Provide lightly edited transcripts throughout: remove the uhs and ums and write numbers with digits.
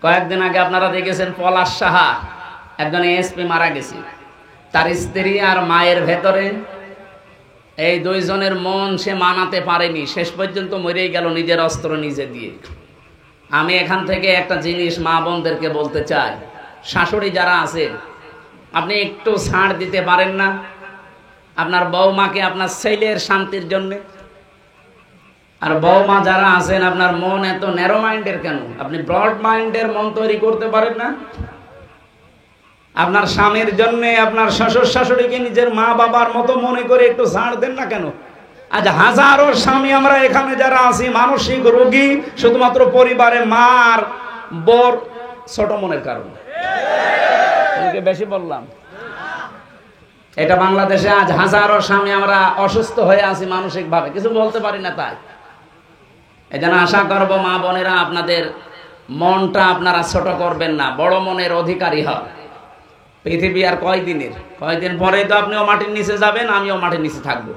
কয়েকদিন আগে আপনারা দেখেছেন পলাশ সাহা একজন এসপি মারা গেছে, তার স্ত্রী আর মায়ের ভেতরে এই দুইজনের মন সে মানাতে পারেনি, শেষ পর্যন্ত মরেই গেল নিজের অস্ত্র নিজে দিয়ে। আমি এখান থেকে একটা জিনিস মা বোনদেরকে বলতে চাই, শাশুড়ি যারা আছে আপনি একটু ছাড় দিতে পারেন না আপনার বৌমাকে আপনার ছেলের শান্তির জন্য? আর বৌমা যারা আছেন আপনার মন এত ন্যারো মাইন্ডের কেন? আপনি ব্রড মাইন্ডের মন তৈরি করতে পারেন না? আপনার স্বামীর জন্য আপনার শ্বশুর শাশুড়িকে নিজের মা বাবার মতো মনে করে একটু ছাড় দেন না কেন? আজ হাজারো স্বামী আমরা এখানে যারা আছি মানসিক রোগী শুধুমাত্র পরিবারে মার বর ছোট মনের কারণে। বেশি বললাম? এটা বাংলাদেশে আজ হাজারো স্বামী আমরা অসুস্থ হয়ে আছি মানসিক ভাবে, কিছু বলতে পারি না। তাই এজন্য আশা করব মা বোনেরা আপনাদের মনটা আপনারা ছোট করবেন না, বড় মনের অধিকারী হন। পৃথিবী আর কয়দিন পরেই তো আপনিও মাটির নিচে যাবেন, আমিও মাটির নিচে থাকবো।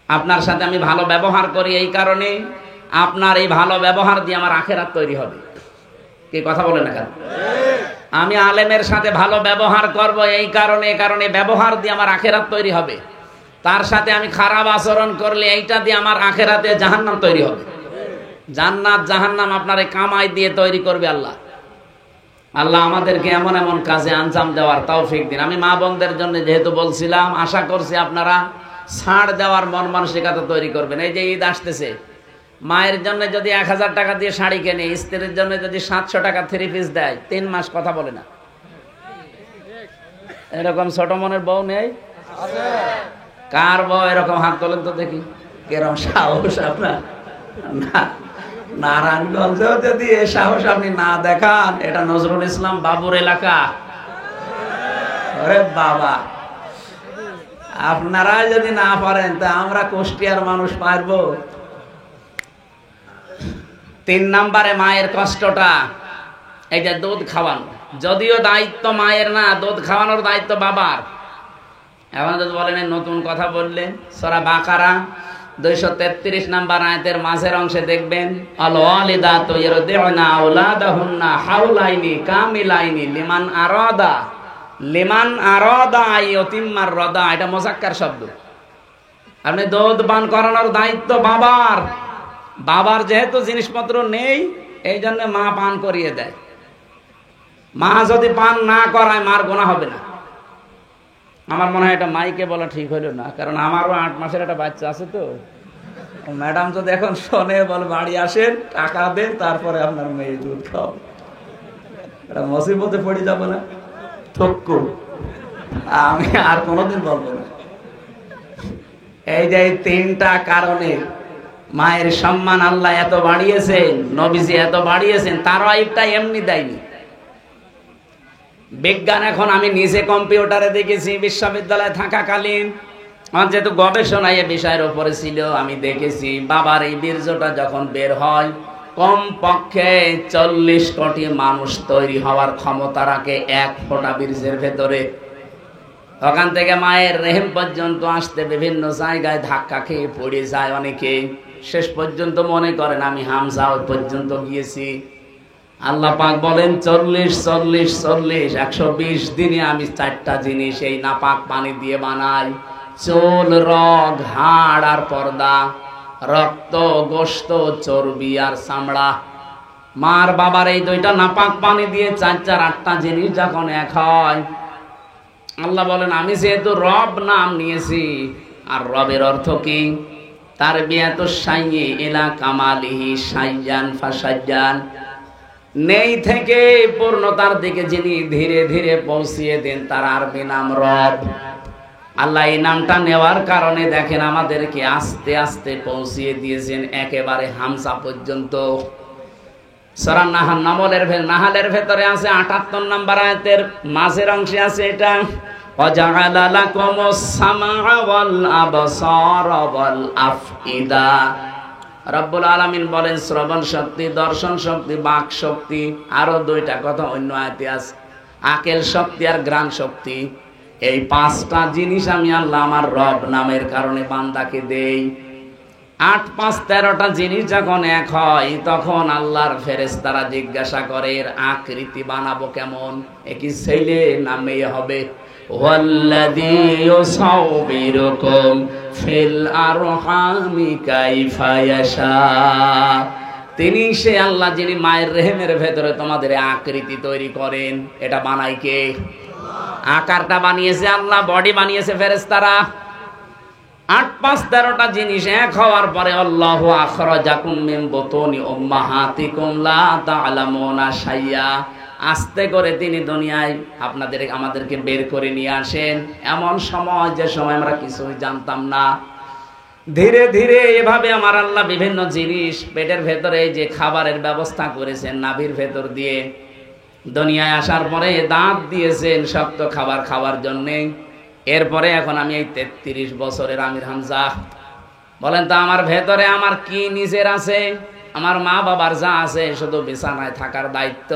আপনার সাথে আমি ভালো ব্যবহার করি এই কারণে আপনার এই ভালো ব্যবহার দিয়ে আমার আখেরাত তৈরি হবে। কি কথা বলেন না কেন? আমি আলেমের সাথে ভালো ব্যবহার করব এই কারণে ব্যবহার দিয়ে আমার আখেরাত তৈরি হবে। তার সাথে আমি খারাপ আচরণ করলে এইটা দিয়ে আমার আখেরাতে জাহান্নাম তৈরি হবে। জান্নাত জাহান্নাম আপনার এই কামাই দিয়ে তৈরি করবে আল্লাহ। আল্লাহ আমাদেরকে এমন এমন কাজে আঞ্জাম দেওয়ার তৌফিক দিন। আমি মা বোনদের জন্য যেহেতু বলছিলাম, আশা করছি আপনারা ছাড় দেওয়ার মন মানসিকতা তৈরি করবেন। এই যে ঈদ আসতেছে, মায়ের জন্য যদি 1000 টাকা দিয়ে শাড়ি কেনে, স্ত্রীর জন্য যদি 700 টাকা 3 পিস দেয়, 3 মাস কথা বলে না। এরকম ছোট মনের বউ নেই? কার বউ এরকম? হাত তোলেন তো দেখি, কেরম সাহস আপনার। না, নারায়ণগঞ্জেও যদি এ সাহস আপনি না দেখান, এটা নজরুল ইসলাম বাবুর এলাকা। ওরে বাবা, আপনারা যদি না পারেন তা আমরা কুষ্টিয়ার মানুষ পারবো? 3 নম্বরে মায়ের কষ্টটা, এই যে দুধ খাওয়ানো, যদিও দায়িত্ব মায়ের না, দুধ খাওয়ানোর দায়িত্ব বাবার। এখন যদি বলেন নতুন কথা বললেন, সূরা বাকারা 233 নম্বর আয়াতের মাঝের অংশে দেখবেন, আল ওয়ালিদাতু ইরদিউনা আওলাদাহুন্না হাওলাইনি কামিলাইনি লিমান আরাদা আইয়ুতিম্মার রাদা। এটা মুযাক্কার শব্দ। আপনি দুধ পান করানোর দায়িত্ব বাবার। বাবার যেহেতু জিনিসপত্র নেই, এই জন্য মা পান করিয়ে দেয়। মা যদি পান না করায় মার গুনাহ হবে না। আমার মনে হয় এটা মাইকে বলা ঠিক হলো না, কারণ আমারও 8 মাসের একটা বাচ্চা আছে। তো ম্যাডাম যদি এখন শোনে, বল বাড়ি আসেন, টাকা দেন, তারপরে আপনার মেয়ে দুধ খাও। এটা মুসিবতে পড়ে যাবো না? থক্কু আমি আর কোনোদিন বলবো না। এই যে 3টা কারণে মায়ের সম্মান আল্লাহ এত বাড়িয়েছেন, নবীজি এত বাড়িয়েছেন, তার একটা এমনি দেয়নি। বিজ্ঞান এখন আমি নিজে কম্পিউটারে দেখেছি, বিশ্ববিদ্যালয়ে থাকাকালীন আমার যেহেতু গবেষণা এই বিষয়ের উপরে ছিল, আমি দেখেছি বাবার এই বীর্যটা যখন বের হয়, কমপক্ষে 40 কোটি মানুষ তৈরি হওয়ার ক্ষমতা রাখে 1 ফোঁটা বীর্যের ভেতরে। ওখান থেকে মায়ের রেহেম পর্যন্ত আসতে বিভিন্ন জায়গায় ধাক্কা খেয়ে পড়ে যায় অনেকে। শেষ পর্যন্ত মনে করেন আমি হামজা পর্যন্ত গিয়েছি। আল্লাহ পাক বলেন 120 দিনে আমি 4টা জিনিস এই নাপাক পানি দিয়ে বানাই: চুল, রগ, হাড় আর পর্দা, রক্ত, গোশত, চর্বি আর চামড়া। মার বাবার এই 2টা নাপাক পানি দিয়ে 8টা জিনিস যখন এক হয়, আল্লাহ বলেন আমি যেহেতু রব নাম নিয়েছি। আর রবের অর্থ কি? তারবিয়াতুশ শাইয়্যি ইলা কামালিহি শাইয়ান ফাসাজ্জান। নেই থেকে পূর্ণতার দিকে যিনি ধীরে ধীরে পৌঁছিয়ে দেন, তার আরবি নাম রব। আল্লাহ এই নামটা নেওয়ার কারণে দেখেন আমাদেরকে আস্তে আস্তে পৌঁছিয়ে দিয়েছেন একেবারে হামসা পর্যন্ত। সূরা নাহালের ভেতরে আছে 78 নম্বর আয়াতের মাঝের অংশে আছে এটা, ওয়াজআলা লাকুমুস সামআ ওয়াল আবসারা ওয়াল আফইদা। রব্বুল আলামিন বলেন শ্রবণ শক্তি, দর্শন শক্তি, বাক শক্তি, আরো 2টা কথা অন্য আয়াতে আছে, আকেল শক্তি আর ঘ্রাণ শক্তি। এই 5টা জিনিস আমি আল্লাহ আমার রব নামের কারণে বান্দাকে দেই। 8, 5, 13টা জিনিস যখন এক হয় তখন আল্লাহর ফেরেশতারা জিজ্ঞাসা করে এর আকৃতি বানাবো কেমন, এ কি ছেলে না মেয়ে হবে? ওয়াল্লাযী ইউসাউবিরুকুম ফিল আরহামি কাইফা ইয়াশা, তিনি সে আল্লাহ যিনি মায়ের রেহেমের ভেতরে তোমাদের আকৃতি তৈরি করেন। এটা বানাই কে? আকারটা বানিয়েছে আল্লাহ, বডি বানিয়েছে ফেরেশতারা। 8, 5, 13টা জিনিস এক হওয়ার পরে আল্লাহু আখরাজাকুম মিন বুতুনি উম্মাহাতিকুম লা তা'লামুনা শাইয়া, আস্তে করে তিনি দুনিয়ায় আমাদেরকে বের করে নিয়ে আসেন এমন সময় যে সময় আমরা কিছুই জানতাম না। ধীরে ধীরে এভাবে আমার আল্লাহ বিভিন্ন জিনিস পেটের ভেতরে যে খাবারের ব্যবস্থা করেছেন নাভির ভেতর দিয়ে, দুনিয়ায় আসার পরে দাঁত দিয়েছেন শক্ত খাবার খাওয়ার জন্যে। এরপরে এখন আমি এই 33 বছরের আমির হামজা, বলেন তো আমার ভেতরে আমার কি নিজের আছে? আমার মা বাবার যা আছে শুধু বিছানায় থাকার দায়িত্ব,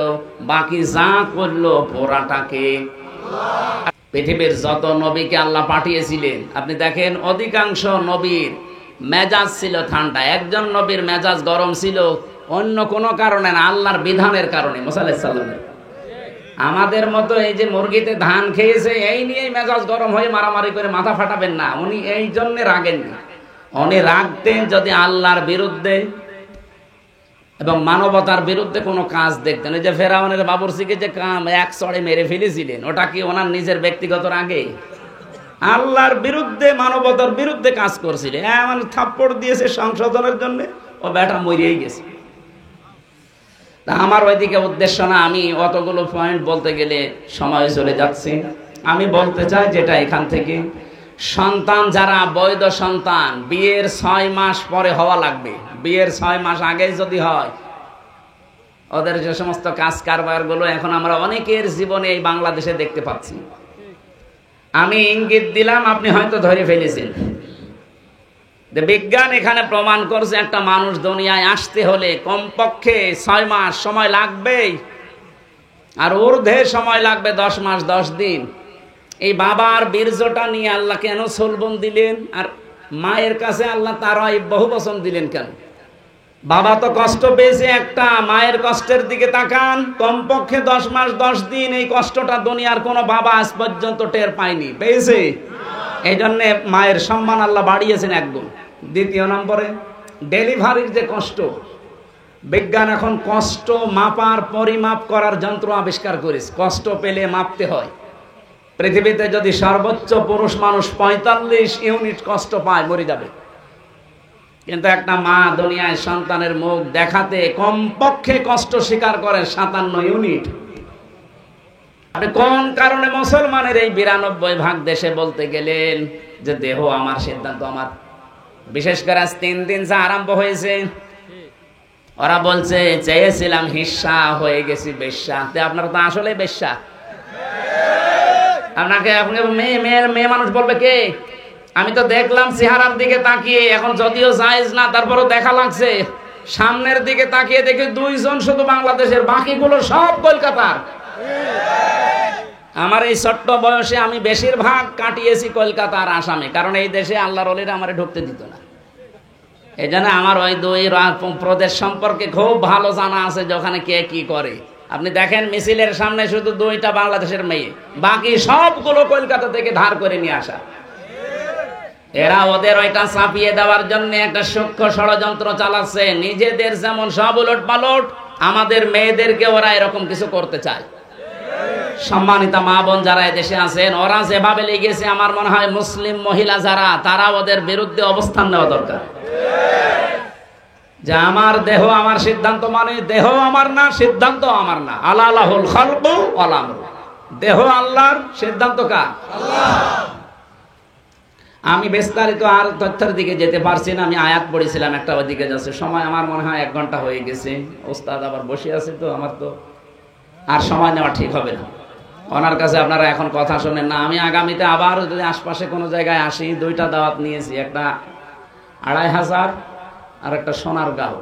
বাকি যা করলো পোড়াটাকে। পৃথিবীর যত নবীকে আল্লাহ পাঠিয়েছিলেন আপনি দেখেন অধিকাংশ নবীর মেজাজ ছিল ঠান্ডা, একজন নবীর মেজাজ গরম ছিল অন্য কোনো কারণে না, আল্লাহর বিধানের কারণে। মুসা আলাইহিস সালামের আমাদের মতো এই যে মুরগিতে ধান খেয়েছে এই নিয়েই মেজাজ গরম হয়ে মারামারি করে মাথা ফাটাবেন না, উনি এই জন্য রাগেননি। উনি রাগতেন যদি আল্লাহর বিরুদ্ধে এবং মানবতার বিরুদ্ধে কোনো কাজ দেখতেন। এই যে ফেরাউনের বাবুরচিকে যে এক চড়ে মেরে ফেলেছিলেন, ওটা কি ওনার নিজের ব্যক্তিগত রাগে? আল্লাহর বিরুদ্ধে মানবতার বিরুদ্ধে কাজ করছিলেন, এমন থাপ্পড় দিয়েছে সংশোধনের জন্য, ও বেটা মরিয়েই গেছে। তা আমার ওইদিকে উদ্দেশ্য না, আমি অতগুলো পয়েন্ট বলতে গেলে সময় চলে যাচ্ছে। আমি বলতে চাই যেটা এখান থেকে, সন্তান যারা বৈধ সন্তান বিয়ের 6 মাস পরে হওয়া লাগবে, বিয়ের 6 মাস আগে যদি হয় ওদের যে সমস্ত কাজ কারবার গুলো এখন আমরা অনেকের জীবনে এই বাংলাদেশে দেখতে পাচ্ছি। আমি ইঙ্গিত দিলাম, আপনি হয়তো ধরে ফেলেছেন। বিজ্ঞান এখানে প্রমাণ করছে একটা মানুষ দুনিয়ায় আসতে হলে কমপক্ষে 6 মাস সময় লাগবেই, আর ঊর্ধ্বে সময় লাগবে 10 মাস 10 দিন। এই বাবার বীর্যটা নিয়ে আল্লাহ কেন সলবন দিলেন, আর মায়ের কাছে আল্লাহ তার বহু বচন দিলেন কেন? বাবা তো কষ্ট পেয়েছে একটা, মায়ের কষ্টের দিকে তাকান, কমপক্ষে 10 মাস 10 দিন। এই কষ্টটা দুনিয়ার কোনো বাবা আজ পর্যন্ত টের পায়নি, পেয়েছে? এই জন্যে মায়ের সম্মান আল্লাহ বাড়িয়েছেন একদম। দ্বিতীয় নম্বরে ডেলিভারির যে কষ্ট, বিজ্ঞান এখন কষ্ট মাপার পরিমাপ করার যন্ত্র আবিষ্কার করেছে। কষ্ট পেলে মাপতে হয়। পৃথিবীতে যদি সর্বোচ্চ পুরুষ মানুষ 45 ইউনিট কষ্ট পায় মরে যাবে, কিন্তু একটা মা দুনিয়ায় সন্তানের মুখ দেখাতে কমপক্ষে কষ্ট স্বীকার করে 57 ইউনিট। আপনি কোন কারণে মুসলমানের এই 92% দেশে বলতে গেলেন যে দেহ আমার, সিদ্ধান্ত আমার? বিশেষ করে আজ 3 দিন যা আরম্ভ হয়েছে, ওরা বলছে চেয়েছিলাম হিস্সা, হয়ে গেছি বেশ্যা। আপনারা তো আসলে বেশ্যা। আপনাকে মেয়ে মানুষ বলবে কে? আমি তো দেখলাম চেহারার দিকে তাকিয়ে, এখন যদিও জায়েজ না তারপরও দেখা লাগছে। সামনের দিকে তাকিয়ে দেখে 2 জন শুধু বাংলাদেশের, বাকিগুলো সব কলকাতার। আমার এই ছোট্ট বয়সে আমি বেশিরভাগ কাটিয়েছি কলকাতার আসামে, কারণ এই দেশে আল্লাহর ওলিরা আমারে ঢুকতে দিত না। এই জন্য আমার ওই 2 প্রদেশ সম্পর্কে খুব ভালো জানা আছে যে ওখানে কে কি করে। আপনি দেখেন মিছিলের সামনে শুধু 2টা বাংলাদেশের মেয়ে, বাকি সবগুলো কলকাতা থেকে ধার করে নিয়ে আসা। এরা ওদের ওইটা চাপিয়ে দেওয়ার জন্য একটা সূক্ষ্ম ষড়যন্ত্র চালাচ্ছে। নিজেদের যেমন সব উলট পালট, আমাদের মেয়েদেরকে ওরা এরকম কিছু করতে চায়। সম্মানিতা মা বোন যারা এদেশে আছেন, ওরা যেভাবে লেগেছে, আমার মনে হয় মুসলিম মহিলা যারা, তারা ওদের বিরুদ্ধে অবস্থান নেওয়া দরকার। যে আমার দেহ আমার সিদ্ধান্ত, মানে দেহ আমার না, সিদ্ধান্ত আমার না। আলাহুল খালকু ওয়াল আমরু, দেহ আল্লাহর, সিদ্ধান্ত কার? আল্লাহ। আমি বিস্তারিত আর তথ্যের দিকে যেতে পারছি না, আমি আয়াত পড়েছিলাম একটা, ওইদিকে যাচ্ছে সময়। আমার মনে হয় 1 ঘন্টা হয়ে গেছে। ওস্তাদ আবার বসে আছে, তো আমার তো আর সময় নেওয়া ঠিক হবে না। ওনার কাছে আপনারা এখন কথা শোনেন না। আমি আগামীতে আবার যদি আশপাশে কোনো জায়গায় আসি, 2টা দাওয়াত নিয়েছি, একটা 2500 আর একটা সোনারগাঁও,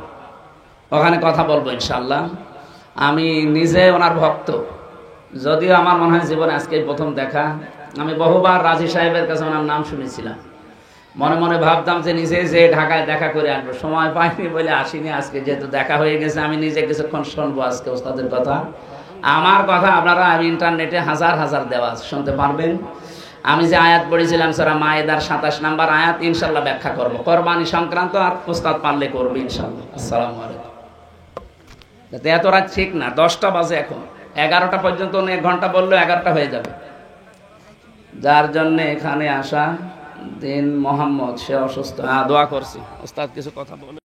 ওখানে কথা বলবো ইনশাল্লাহ। আমি নিজে ওনার ভক্ত, যদিও আমার মনে হয় জীবনে আজকেই প্রথম দেখা। আমি বহুবার রাজি সাহেবের কাছে ওনার নাম শুনেছিলাম, মনে মনে ভাবতাম যে নিজে যে ঢাকায় দেখা করে আসবো, সময় পাইনি বলে আসিনি। আজকে যেহেতু দেখা হয়ে গেছে, আমি নিজে কিছুক্ষণ শুনবো আজকে ওস্তাদের কথা। আমার কথা আপনারা ইন্টারনেটে হাজার হাজার দেওয়া আছে, শুনতে পারবেন। আমি যে আয়াত পড়েছিলাম সূরা মায়েদার 27 নম্বর আয়াত, ইনশাল্লাহ ব্যাখ্যা করবো কোরবানি সংক্রান্ত, আর ওস্তাদ পারলে করবে ইনশাল্লাহ। আসসালামু আলাইকুম। এত রাত ঠিক না, 10টা বাজে এখন, 11টা পর্যন্ত 1 ঘন্টা বললেও 11টা হয়ে যাবে। যার জন্য এখানে আসা দিন মোহাম্মদ, সে অসুস্থ, দোয়া করছি। ওস্তাদ কিছু কথা বলে।